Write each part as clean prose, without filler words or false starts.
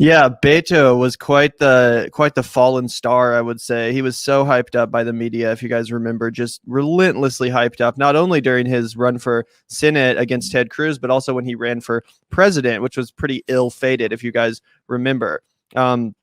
Yeah, Beto was quite the fallen star, I would say. He was so hyped up by the media, if you guys remember, just relentlessly hyped up, not only during his run for Senate against Ted Cruz, but also when he ran for president, which was pretty ill-fated, if you guys remember. Um,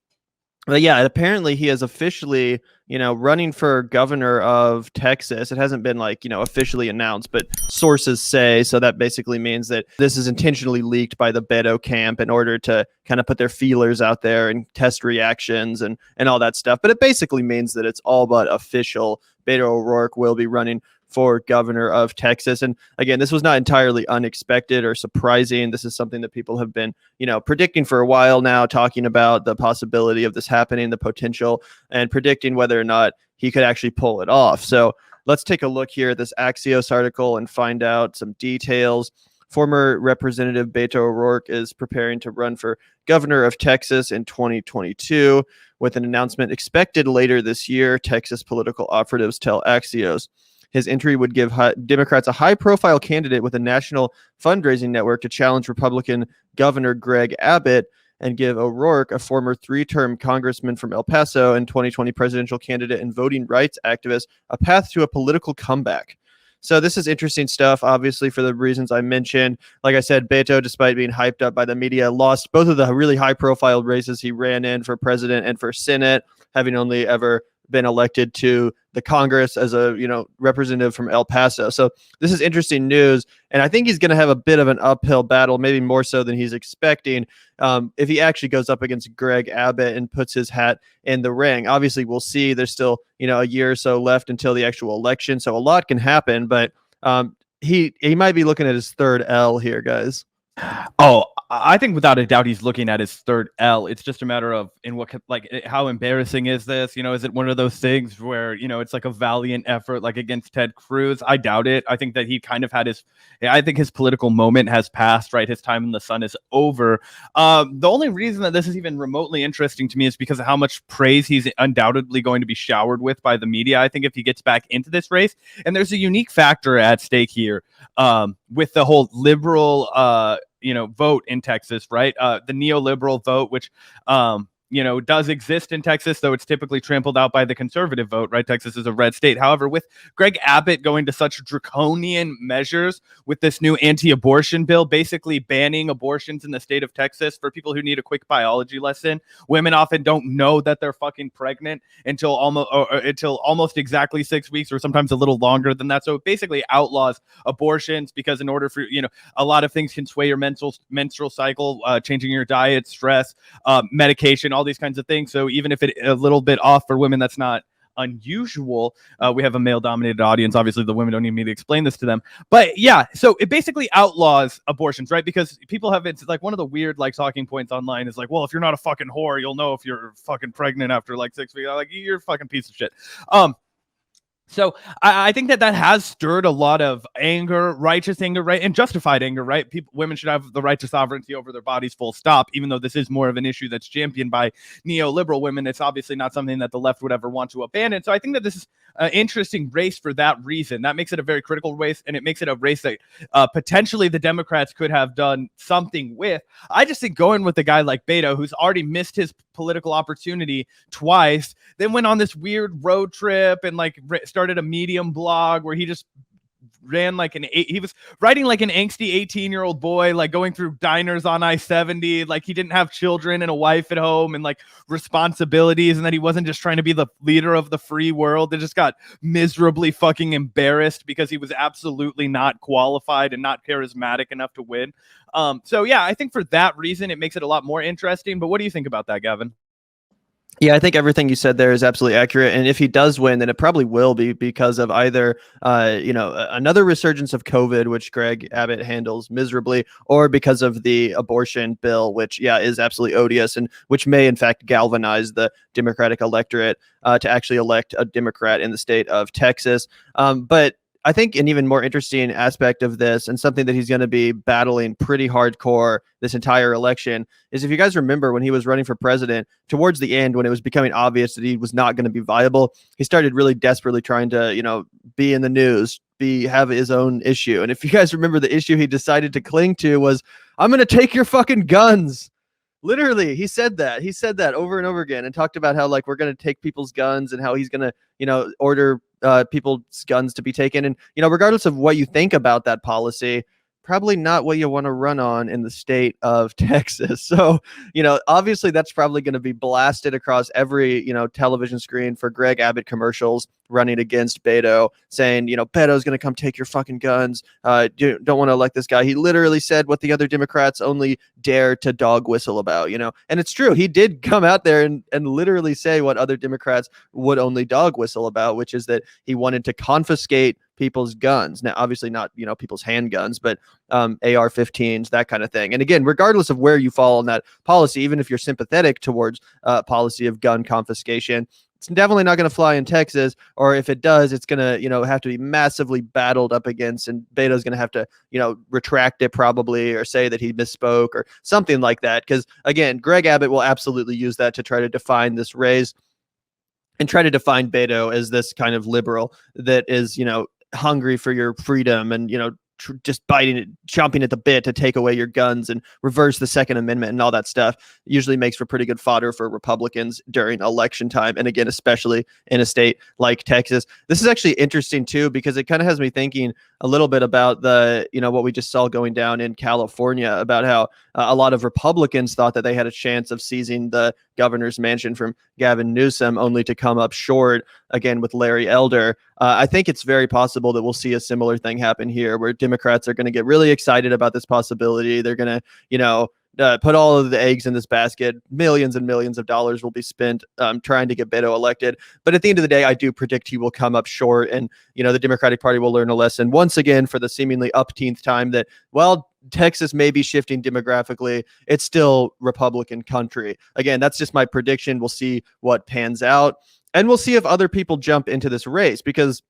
but yeah, apparently he is officially, running for governor of Texas. It hasn't been like, officially announced, but sources say. So that basically means that this is intentionally leaked by the Beto camp in order to kind of put their feelers out there and test reactions and all that stuff. But it basically means that it's all but official. Beto O'Rourke will be running for governor of Texas. And again, this was not entirely unexpected or surprising. This is something that people have been, predicting for a while now, talking about the possibility of this happening, the potential, and predicting whether or not he could actually pull it off. So let's take a look here at this Axios article and find out some details. Former Representative Beto O'Rourke is preparing to run for governor of Texas in 2022, with an announcement expected later this year, Texas political operatives tell Axios. His entry would give Democrats a high-profile candidate with a national fundraising network to challenge Republican Governor Greg Abbot, and give O'Rourke, a former three-term congressman from El Paso and 2020 presidential candidate and voting rights activist, a path to a political comeback. So this is interesting stuff, obviously, for the reasons I mentioned. Like I said, Beto, despite being hyped up by the media, lost both of the really high-profile races he ran in for president and for Senate, having only ever been elected to the Congress as a representative from El Paso. So this is interesting news, and I think he's going to have a bit of an uphill battle, maybe more so than he's expecting, if he actually goes up against Greg Abbott and puts his hat in the ring. Obviously, we'll see. There's still a year or so left until the actual election, so a lot can happen. But he might be looking at his third L here, guys. Oh, I think without a doubt he's looking at his third L. It's just a matter of how embarrassing is this? Is it one of those things where, it's like a valiant effort like against Ted Cruz? I doubt it. I think that he kind of had his political moment has passed, right? His time in the sun is over. The only reason that this is even remotely interesting to me is because of how much praise he's undoubtedly going to be showered with by the media. I think if he gets back into this race, and there's a unique factor at stake here with the whole liberal vote in Texas, right? The neoliberal vote, which does exist in Texas, though it's typically trampled out by the conservative vote, right? Texas is a red state. However, with Greg Abbott going to such draconian measures with this new anti-abortion bill, basically banning abortions in the state of Texas, for people who need a quick biology lesson, women often don't know that they're fucking pregnant until almost exactly 6 weeks, or sometimes a little longer than that. So it basically outlaws abortions because in order for, a lot of things can sway your menstrual cycle, changing your diet, stress, medication, all these kinds of things. So even if it's a little bit off for women, that's not unusual. We have a male-dominated audience. Obviously, the women don't need me to explain this to them. But yeah, so it basically outlaws abortions, right? Because people have, it's like one of the weird talking points online is like, well, if you're not a fucking whore, you'll know if you're fucking pregnant after 6 weeks. Like, you're a fucking piece of shit. So I think that has stirred a lot of anger, righteous anger, right, and justified anger, right? Women should have the right to sovereignty over their bodies, full stop. Even though this is more of an issue that's championed by neoliberal women, it's obviously not something that the left would ever want to abandon. So I think that this is an interesting race for that reason. That makes it a very critical race, and it makes it a race that potentially the Democrats could have done something with. I just think going with a guy like Beto, who's already missed his political opportunity twice, then went on this weird road trip and started a Medium blog where he just ran he was writing like an angsty 18-year-old boy, going through diners on I-70, he didn't have children and a wife at home and responsibilities, and that he wasn't just trying to be the leader of the free world. It just got miserably fucking embarrassed because he was absolutely not qualified and not charismatic enough to win. So yeah, I think for that reason it makes it a lot more interesting. But what do you think about that, Gavin? Yeah, I think everything you said there is absolutely accurate. And if he does win, then it probably will be because of either, another resurgence of COVID, which Greg Abbott handles miserably, or because of the abortion bill, which, is absolutely odious and which may, in fact, galvanize the Democratic electorate to actually elect a Democrat in the state of Texas. But I think an even more interesting aspect of this, and something that he's going to be battling pretty hardcore this entire election, is if you guys remember when he was running for president, towards the end, when it was becoming obvious that he was not going to be viable, he started really desperately trying to, be in the news, have his own issue. And if you guys remember, the issue he decided to cling to was, I'm going to take your fucking guns. Literally, he said that. He said that over and over again, and talked about how like we're going to take people's guns and how he's going to, order people's guns to be taken. And regardless of what you think about that policy, probably not what you want to run on in the state of Texas. So, obviously that's probably going to be blasted across every, television screen for Greg Abbott commercials running against Beto, saying, Beto's going to come take your fucking guns. You don't want to elect this guy. He literally said what the other Democrats only dare to dog whistle about, and it's true. He did come out there and literally say what other Democrats would only dog whistle about, which is that he wanted to confiscate people's guns. Now, obviously not, people's handguns, but AR-15s, that kind of thing. And again, regardless of where you fall on that policy, even if you're sympathetic towards policy of gun confiscation, it's definitely not going to fly in Texas, or if it does, it's going to, have to be massively battled up against, and Beto's going to have to, retract it probably, or say that he misspoke or something like that. Because again, Greg Abbott will absolutely use that to try to define this race and try to define Beto as this kind of liberal that is, hungry for your freedom and, just chomping at the bit to take away your guns and reverse the Second Amendment and all that stuff. Usually makes for pretty good fodder for Republicans during election time. And again, especially in a state like Texas. This is actually interesting too, because it kind of has me thinking a little bit about the, what we just saw going down in California, about how a lot of Republicans thought that they had a chance of seizing the governor's mansion from Gavin Newsom, only to come up short again with Larry Elder. I think it's very possible that we'll see a similar thing happen here, where Democrats are going to get really excited about this possibility. They're going to, put all of the eggs in this basket. Millions and millions of dollars will be spent trying to get Beto elected. But at the end of the day, I do predict he will come up short, and the Democratic Party will learn a lesson once again for the seemingly upteenth time that, well, Texas may be shifting demographically, it's still Republican country. Again, that's just my prediction. We'll see what pans out, and we'll see if other people jump into this race, because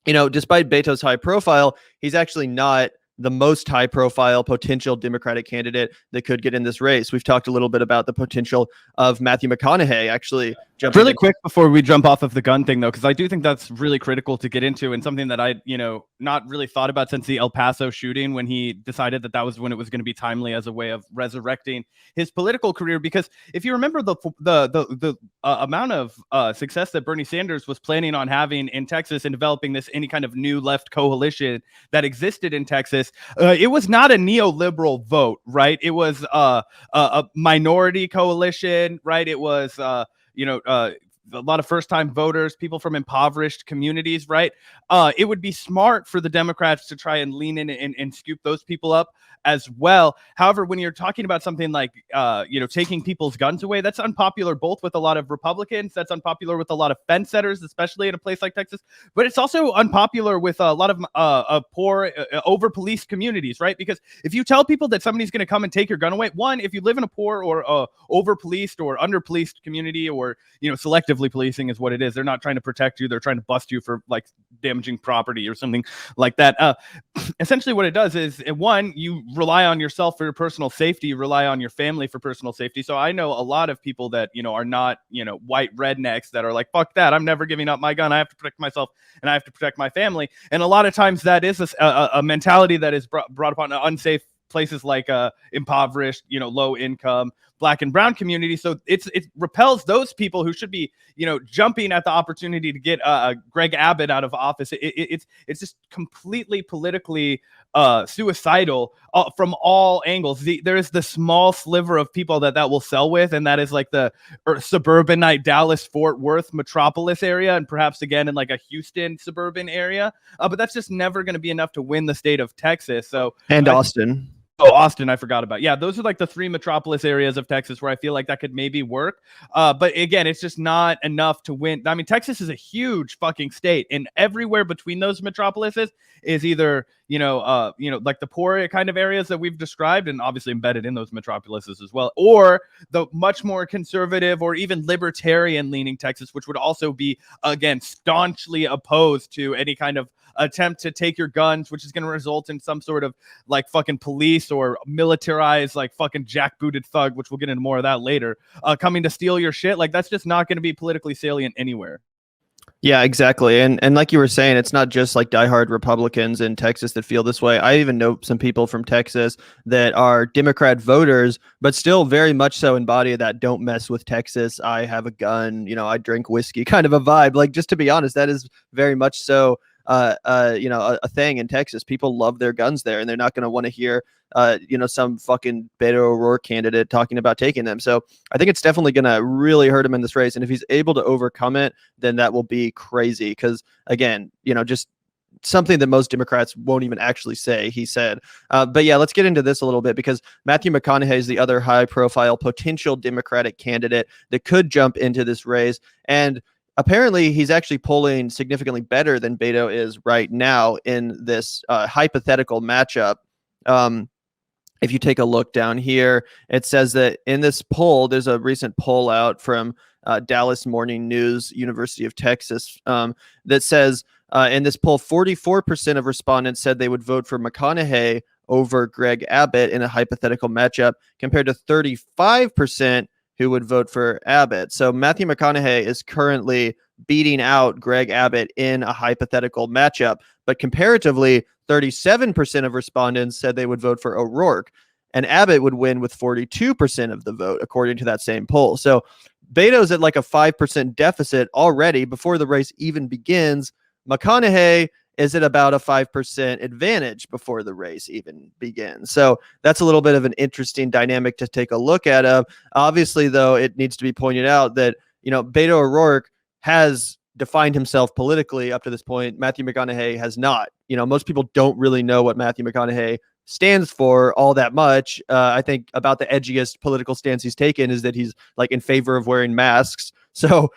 despite Beto's high profile, he's actually not the most high profile potential Democratic candidate that could get in this race. We've talked a little bit about the potential of Matthew McConaughey actually jumping really quick before we jump off of the gun thing, though, because I do think that's really critical to get into, and something that I, not really thought about since the El Paso shooting, when he decided that was when it was going to be timely as a way of resurrecting his political career. Because if you remember the amount of success that Bernie Sanders was planning on having in Texas and developing any kind of new left coalition that existed in Texas, it was not a neoliberal vote, right? It was a minority coalition, right? It was a lot of first-time voters, people from impoverished communities, right? It would be smart for the Democrats to try and lean in and scoop those people up as well. However, when you're talking about something like, taking people's guns away, that's unpopular both with a lot of Republicans, that's unpopular with a lot of fence setters, especially in a place like Texas, but it's also unpopular with a lot of poor, over-policed communities, right? Because if you tell people that somebody's going to come and take your gun away, one, if you live in a poor or over-policed or under-policed community, or, selectively policing is what it is. They're not trying to protect you. They're trying to bust you for like damaging property or something like that. Essentially what it does is, one, you rely on yourself for your personal safety, you rely on your family for personal safety. So I know a lot of people that, are not, white rednecks that are like, fuck that, I'm never giving up my gun. I have to protect myself and I have to protect my family. And a lot of times that is a mentality that is brought upon unsafe places like impoverished, low income Black and brown community. So it repels those people who should be, jumping at the opportunity to get Greg Abbott out of office. It's just completely politically suicidal from all angles. There is the small sliver of people that will sell with, and that is like the suburbanite Dallas Fort Worth metropolis area, and perhaps again in like a Houston suburban area. But that's just never going to be enough to win the state of Texas. So Austin. Oh, Austin, I forgot about. Yeah, those are like the three metropolis areas of Texas where I feel like that could maybe work. But again, it's just not enough to win. I mean, Texas is a huge fucking state, and everywhere between those metropolises is either, like the poor kind of areas that we've described, and obviously embedded in those metropolises as well, or the much more conservative or even libertarian leaning Texas, which would also be, again, staunchly opposed to any kind of attempt to take your guns, which is going to result in some sort of like fucking police or militarized like fucking jackbooted thug, which we'll get into more of that later, coming to steal your shit. Like, that's just not going to be politically salient anywhere. Yeah, exactly. And like you were saying, it's not just like diehard Republicans in Texas that feel this way. I even know some people from Texas that are Democrat voters, but still very much so embody that don't mess with Texas. I have a gun, I drink whiskey kind of a vibe. Like, just to be honest, that is very much so a thing in Texas. People love their guns there, and they're not going to want to hear some fucking Beto O'Rourke candidate talking about taking them. So I think it's definitely going to really hurt him in this race. And if he's able to overcome it, then that will be crazy. Because again, just something that most Democrats won't even actually say, he said. But yeah, let's get into this a little bit, because Matthew McConaughey is the other high profile potential Democratic candidate that could jump into this race. And apparently he's actually polling significantly better than Beto is right now in this hypothetical matchup. If you take a look down here, it says that in this poll, there's a recent poll out from Dallas Morning News, University of Texas, that says in this poll, 44% of respondents said they would vote for McConaughey over Greg Abbott in a hypothetical matchup, compared to 35% who would vote for Abbott. So Matthew McConaughey is currently beating out Greg Abbott in a hypothetical matchup, but comparatively, 37% of respondents said they would vote for O'Rourke, and Abbott would win with 42% of the vote, according to that same poll. So Beto's at like a 5% deficit already before the race even begins. McConaughey is at about a 5% advantage before the race even begins. So that's a little bit of an interesting dynamic to take a look at. Obviously, though, it needs to be pointed out that, Beto O'Rourke has defined himself politically up to this point. Matthew McConaughey has not. Most people don't really know what Matthew McConaughey stands for all that much. I think about the edgiest political stance he's taken is that he's like in favor of wearing masks. So,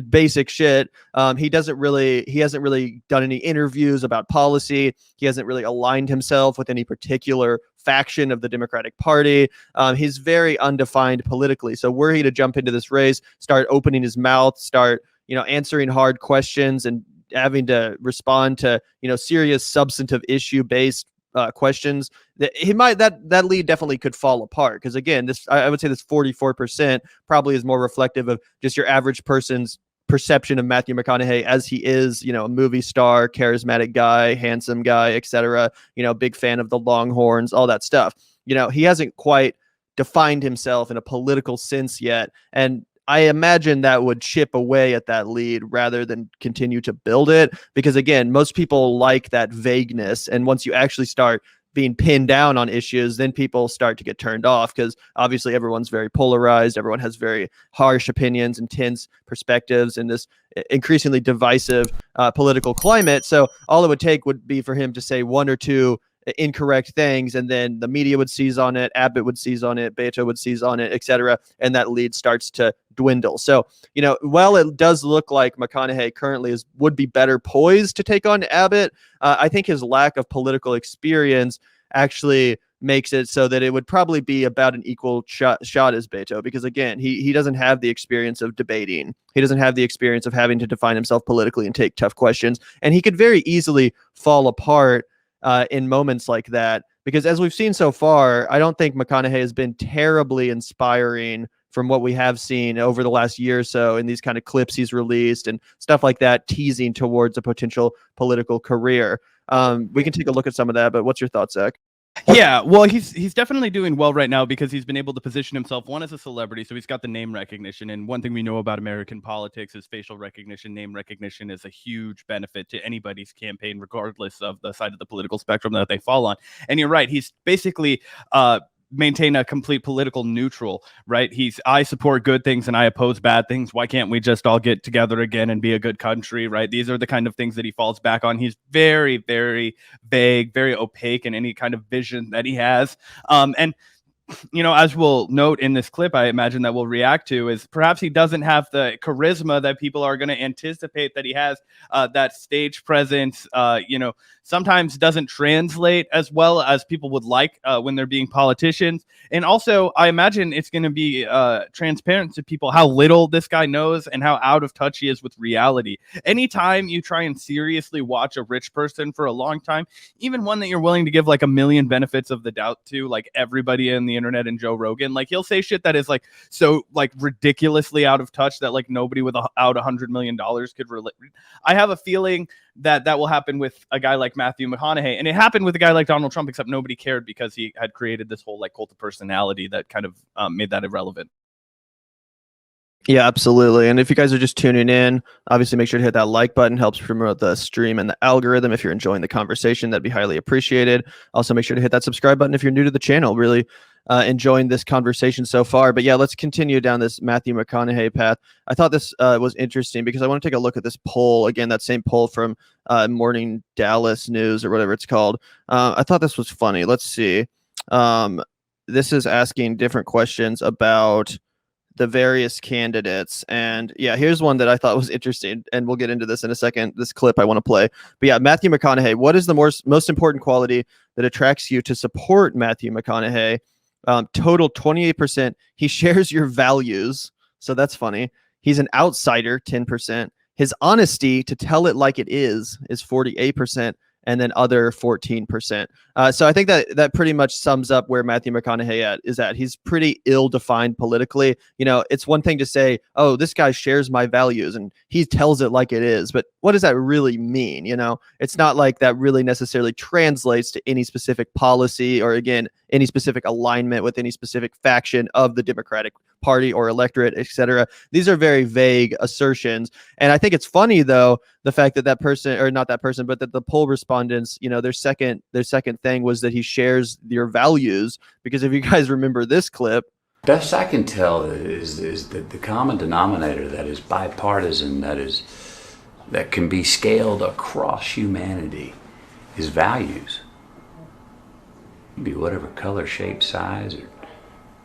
basic shit. He hasn't really done any interviews about policy. He hasn't really aligned himself with any particular faction of the Democratic Party. He's very undefined politically. So were he to jump into this race, start opening his mouth, start answering hard questions and having to respond to, serious substantive issue based questions, that lead definitely could fall apart. Because again, I would say this 44% probably is more reflective of just your average person's perception of Matthew McConaughey as he is, a movie star, charismatic guy, handsome guy, etc. Big fan of the Longhorns, all that stuff. He hasn't quite defined himself in a political sense yet. And I imagine that would chip away at that lead rather than continue to build it. Because again, most people like that vagueness. And once you actually start being pinned down on issues, then people start to get turned off, because obviously everyone's very polarized. Everyone has very harsh opinions, intense perspectives in this increasingly divisive political climate. So all it would take would be for him to say one or two incorrect things, and then the media would seize on it, Abbott would seize on it, Beto would seize on it, etc., and that lead starts to dwindle. So, while it does look like McConaughey currently would be better poised to take on Abbott, I think his lack of political experience actually makes it so that it would probably be about an equal shot as Beto, because again, he doesn't have the experience of debating. He doesn't have the experience of having to define himself politically and take tough questions, and he could very easily fall apart in moments like that, because as we've seen so far, I don't think McConaughey has been terribly inspiring from what we have seen over the last year or so in these kind of clips he's released and stuff like that, teasing towards a potential political career. We can take a look at some of that, but what's your thoughts, Zach? Yeah, well, he's definitely doing well right now because he's been able to position himself, one, as a celebrity, so he's got the name recognition. And one thing we know about American politics is facial recognition. Name recognition is a huge benefit to anybody's campaign, regardless of the side of the political spectrum that they fall on. And you're right, he's basically maintain a complete political neutral, right? I support good things and I oppose bad things. Why can't we just all get together again and be a good country, right? These are the kind of things that he falls back on. He's very, very vague, very opaque in any kind of vision that he has. And as we'll note in this clip, I imagine that we'll react to, is perhaps he doesn't have the charisma that people are going to anticipate that he has. That stage presence, sometimes doesn't translate as well as people would like when they're being politicians. And also, I imagine it's going to be transparent to people how little this guy knows and how out of touch he is with reality. Anytime you try and seriously watch a rich person for a long time, even one that you're willing to give like a million benefits of the doubt to, like everybody in the the internet and Joe Rogan. Like, he'll say shit that is like so like ridiculously out of touch that like nobody without $100 million could relate. I have a feeling that will happen with a guy like Matthew McConaughey, and it happened with a guy like Donald Trump, except nobody cared because he had created this whole like cult of personality that kind of made that irrelevant. Yeah, absolutely. And if you guys are just tuning in, obviously make sure to hit that like button. Helps promote the stream and the algorithm. If you're enjoying the conversation, that'd be highly appreciated. Also, make sure to hit that subscribe button if you're new to the channel. Really enjoying this conversation so far. But yeah, let's continue down this Matthew McConaughey path. I thought this was interesting because I want to take a look at this poll. Again, that same poll from Morning Dallas News or whatever it's called. I thought this was funny. Let's see. This is asking different questions about the various candidates. And yeah, here's one that I thought was interesting, and we'll get into this in a second, this clip I want to play. But yeah, Matthew McConaughey, what is the most important quality that attracts you to support Matthew McConaughey? Total 28%. He shares your values, so that's funny. He's an outsider, 10%. His honesty, to tell it like it is 48%. And then other 14%. So I think that pretty much sums up where Matthew McConaughey is at. He's pretty ill-defined politically. You know, it's one thing to say, oh, this guy shares my values and he tells it like it is. But what does that really mean? You know, it's not like that really necessarily translates to any specific policy or, again, any specific alignment with any specific faction of the Democratic Party or electorate, etc. These are very vague assertions. And I think it's funny, though, the fact that person, or not that person, but that the poll respondents, you know, their second thing was that he shares your values. Because if you guys remember this clip, best I can tell is that the common denominator that is bipartisan, that can be scaled across humanity, is values. Be whatever color, shape, size, or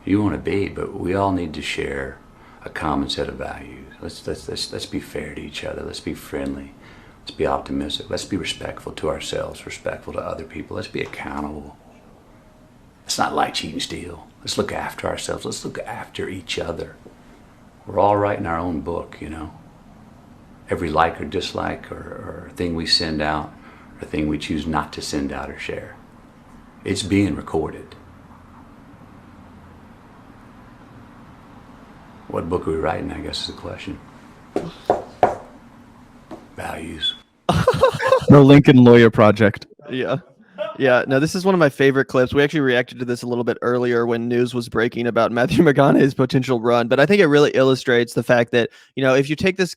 you want to be, but we all need to share a common set of values. Let's be fair to each other. Let's be friendly. Let's be optimistic. Let's be respectful to ourselves, respectful to other people. Let's be accountable. Let's not lie, cheat, and steal. Let's look after ourselves. Let's look after each other. We're all writing our own book, you know. Every like or dislike or thing we send out or thing we choose not to send out or share, it's being recorded. What book are we writing, I guess is the question. Values. The Lincoln Lawyer Project. Yeah. Yeah, no, this is one of my favorite clips. We actually reacted to this a little bit earlier when news was breaking about Matthew McConaughey's potential run, but I think it really illustrates the fact that, you know, if you take this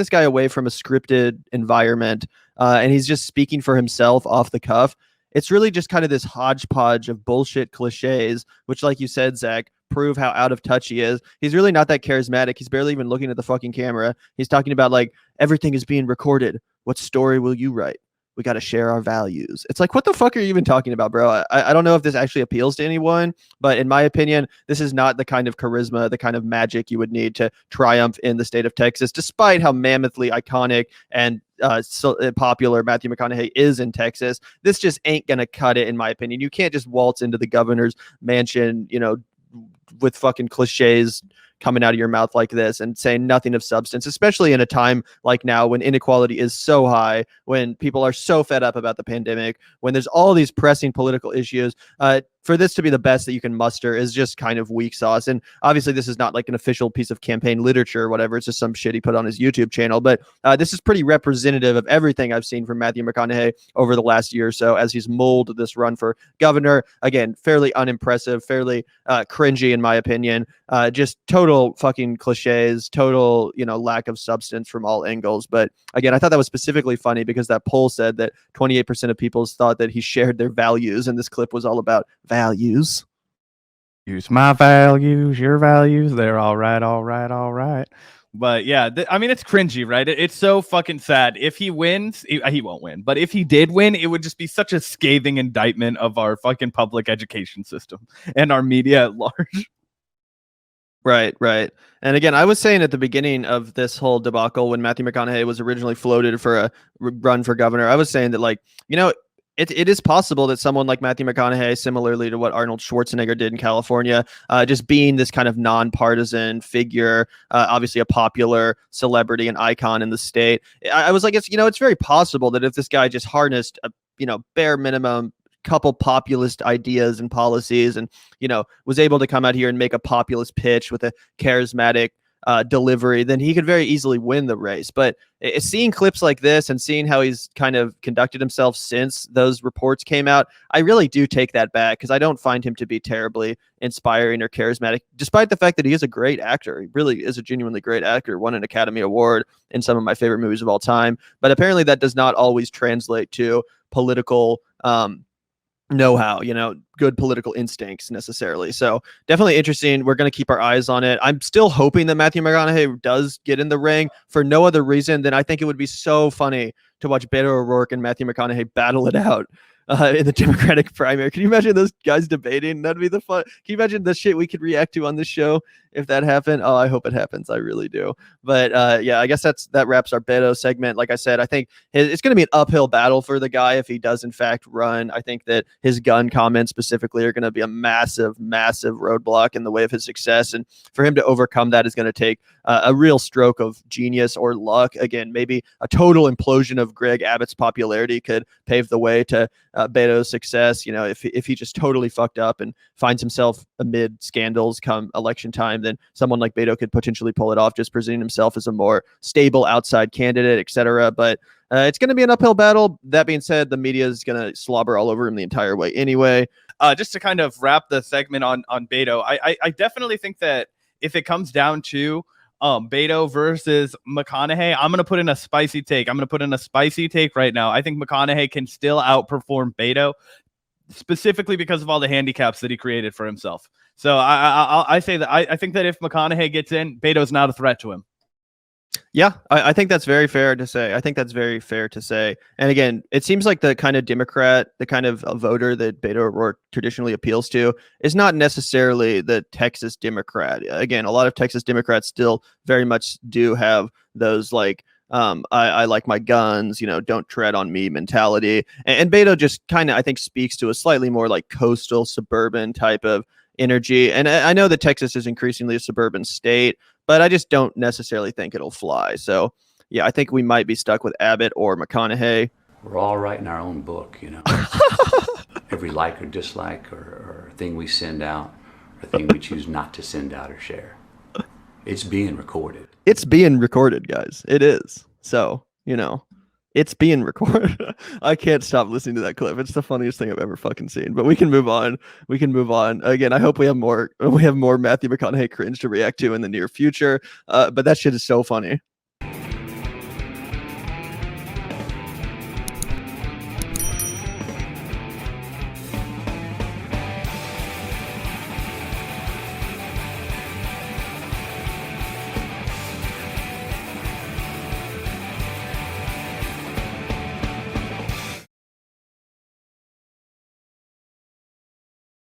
guy away from a scripted environment and he's just speaking for himself off the cuff, it's really just kind of this hodgepodge of bullshit cliches, which, like you said, Zach, prove how out of touch he is. He's really not that charismatic. He's barely even looking at the fucking camera. He's talking about like everything is being recorded. What story will you write? We got to share our values. It's like, what the fuck are you even talking about, bro? I don't know if this actually appeals to anyone, but in my opinion, this is not the kind of charisma, the kind of magic you would need to triumph in the state of Texas, despite how mammothly iconic and so popular Matthew McConaughey is in Texas. This just ain't going to cut it, in my opinion. You can't just waltz into the governor's mansion, you know, with fucking cliches coming out of your mouth like this and saying nothing of substance, especially in a time like now when inequality is so high, when people are so fed up about the pandemic, when there's all these pressing political issues. For this to be the best that you can muster is just kind of weak sauce. And obviously this is not like an official piece of campaign literature or whatever. It's just some shit he put on his YouTube channel. But this is pretty representative of everything I've seen from Matthew McConaughey over the last year or so as he's molded this run for governor. Again, fairly unimpressive, fairly cringy in my opinion. Just total fucking cliches, total, you know, lack of substance from all angles. But again, I thought that was specifically funny because that poll said that 28% of people thought that he shared their values, and this clip was all about values. Use my values, your values. They're all right, all right, all right. But yeah, I mean, it's cringy, right? It's so fucking sad. If he wins, he won't win. But if he did win, it would just be such a scathing indictment of our fucking public education system and our media at large. Right. And again, I was saying at the beginning of this whole debacle when Matthew McConaughey was originally floated for a run for governor, I was saying that, like, you know, it is possible that someone like Matthew McConaughey, similarly to what Arnold Schwarzenegger did in California, just being this kind of nonpartisan figure, obviously a popular celebrity and icon in the state. I was like, it's very possible that if this guy just harnessed a, bare minimum couple populist ideas and policies, and was able to come out here and make a populist pitch with a charismatic delivery, then he could very easily win the race. But seeing clips like this and seeing how he's kind of conducted himself since those reports came out, I really do take that back, because I don't find him to be terribly inspiring or charismatic, despite the fact that he is a great actor. He really is a genuinely great actor, won an Academy Award in some of my favorite movies of all time. But apparently that does not always translate to political know-how, good political instincts necessarily. So definitely interesting. We're going to keep our eyes on it. I'm still hoping that Matthew McConaughey does get in the ring for no other reason than I think it would be so funny to watch Beto O'Rourke and Matthew McConaughey battle it out in the Democratic primary. Can you imagine those guys debating? That'd be the fun. Can you imagine the shit we could react to on this show if that happened? Oh, I hope it happens. I really do. But yeah, I guess that wraps our Beto segment. Like I said, I think it's going to be an uphill battle for the guy if he does in fact run. I think that his gun comments specifically are going to be a massive, massive roadblock in the way of his success. And for him to overcome that is going to take a real stroke of genius or luck. Again, maybe a total implosion of Greg Abbott's popularity could pave the way to Beto's success. If he just totally fucked up and finds himself amid scandals come election time, then someone like Beto could potentially pull it off, just presenting himself as a more stable outside candidate, etc. But it's going to be an uphill battle. That being said, the media is going to slobber all over him the entire way anyway. Just to kind of wrap the segment on Beto, I definitely think that if it comes down to Beto versus McConaughey, I'm going to put in a spicy take. I'm going to put in a spicy take right now. I think McConaughey can still outperform Beto, specifically because of all the handicaps that he created for himself. So I say that I think that if McConaughey gets in, Beto's not a threat to him. Yeah, I think that's very fair to say. And again, it seems like the kind of Democrat, the kind of voter that Beto O'Rourke traditionally appeals to is not necessarily the Texas Democrat. Again, a lot of Texas Democrats still very much do have those like, I like my guns, don't tread on me mentality. And Beto just kind of, I think, speaks to a slightly more like coastal suburban type of energy. And I know that Texas is increasingly a suburban state, but I just don't necessarily think it'll fly. So, yeah, I think we might be stuck with Abbott or McConaughey. We're all writing our own book, Every like or dislike or thing we send out, or thing we choose not to send out or share. It's being recorded. It's being recorded, guys. It is. So, it's being recorded. I can't stop listening to that clip. It's the funniest thing I've ever fucking seen. But we can move on. Again, I hope we have more Matthew McConaughey cringe to react to in the near future. But that shit is so funny.